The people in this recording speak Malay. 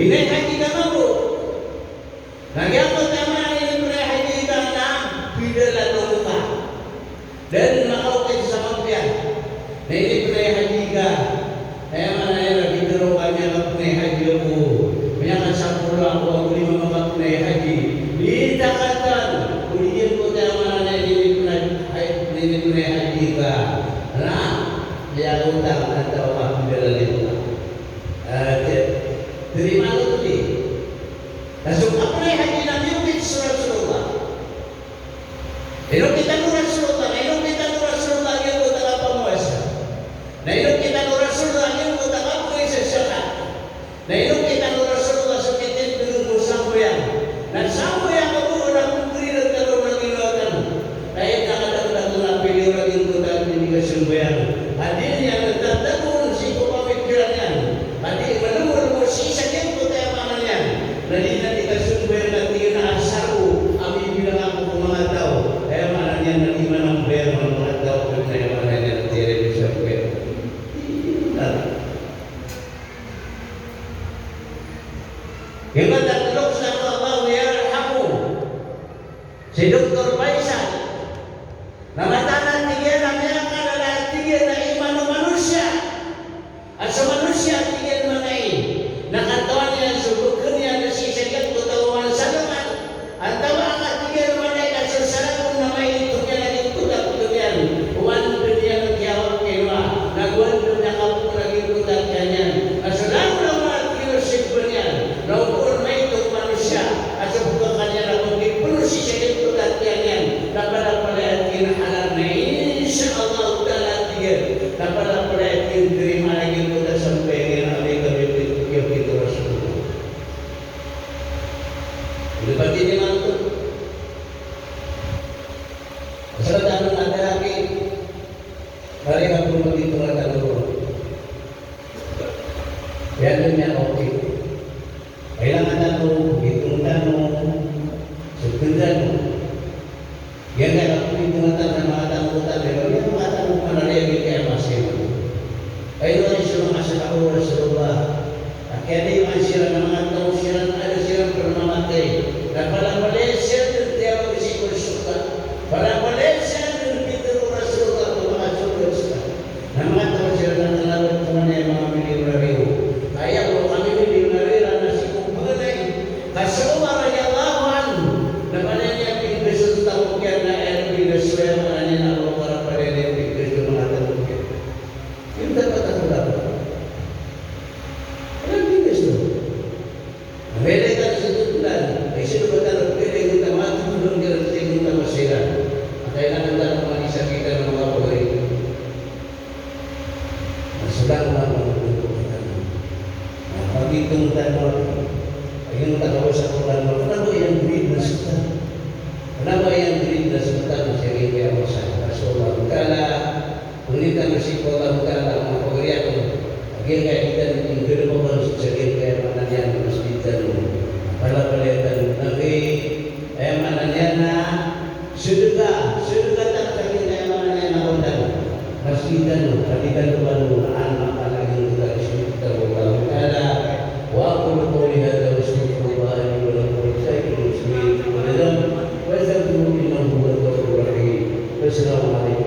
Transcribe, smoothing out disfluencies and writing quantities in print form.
Ini haji ka mabuk. Nagyapot naman ini pre haji ka na pidala lupa. Dan makaukin sa magbiyan. Na ini pre haji ka. Kaya mana ya bidaro kami ang pre haji ko. Kaya kasapula ko ang lima mga pre haji. Dita katan uliyan ko tayo mana ini pre haji ka. Na ya utang atau apa pidala lupa. Terima kasih tadi. Langsung apa yang haji Nabi Muhammad Rasulullah. Kalau kita Rasulullah, kalau kita Rasulullah yang kita apa muasa. Kalau kita Rasulullah yang kita apa sesuatu. Kalau kita Rasulullah seperti itu sampai dan sampai yang aku orang memberi kalau lagi lakukan. Saya tak ada nak pilih lagi untuk ini kesembuhan. Hadir yang tetap si pemikirannya. Hadir menurut sisa yang kita amanannya. Dari nanti kesembuhan nanti na asaru. Kami bilang aku mengatau. Amanannya nanti mana bayar mengatau. Kerana amanannya nanti ada bisa bayar. Yang kata Dokter Allah yarhamu. Si Dokter Faisal. Nama tanah tiga namanya adalah tiga na iman manusia. Asa manusia tiga manai. Nakatawa niya subukan niya na si sakit tutawan salaman. Antawa ka tiga manai asa salaman na may ito niya lagi tudak tuyan. Uwan dunia nagyawag kewa. Nagwan dunia kapu lagi tudak kanyan. Asa lang naman kinusip ko niya. Naupun may ito manusia. Asa buka kanya na mungkin penuh si sakit tudak kanyan. Dapat yakin halal na insyaallah ta'ala tiga. Dapat yakin terima lagi kita sampai dengan hari yang kita Rasulullah. Lepas ini mantul. Sedang ada lagi. Hari aku begitu ada dulu. Yang dunia oke. Hilang ada tu, hitung danu, sekedar. Yang aku itu sama ada muda lebar, yang ada mana dia bikin masih. Ayo Rasulullah masih tahu Rasulullah. Akhirnya masih orang tahu siapa ada siapa pernah mati. Dan pada Malaysia setiap risiko suka. Pada Malaysia itu Rasulullah tu masuk Rasulullah. Nama tahu siapa lalu teman yang mengambil review. Ayah kalau kami di review nasi kumpulai. Rasulullah radhiyallahu anhu. Namanya dia pilih Rasulullah kerana Rasulullah menanya Allah para pada dia pikir itu mengatakan mungkin. Ini dapat tak dapat. Ada pikir itu. Mereka tak setujuan. Isu betul betul kita mati belum kita kita masih ada. Ada yang anda manusia kita mengaku beri. Sedang melakukan itu kita. Bagi tunggal ingin tak tahu sekolah kenapa yang beri nasihat. Kenapa yang beri nasihat sehingga dia masalah Rasulullah Taala berikan risiko Allah Taala mengkoriakan agar kita diberi pemberi sehingga dia mana yang mesti tahu kalau kelihatan Nabi mana yang sedekah tak terkini mana yang undang mesti tahu tadi kan baru anak lagi kita disebut Allah Taala wa aqulu qawli hadza wa astaghfirullah li wa lakum wa lisa'iril muslimin wa jazakumullahu khairan. Wassalamualaikum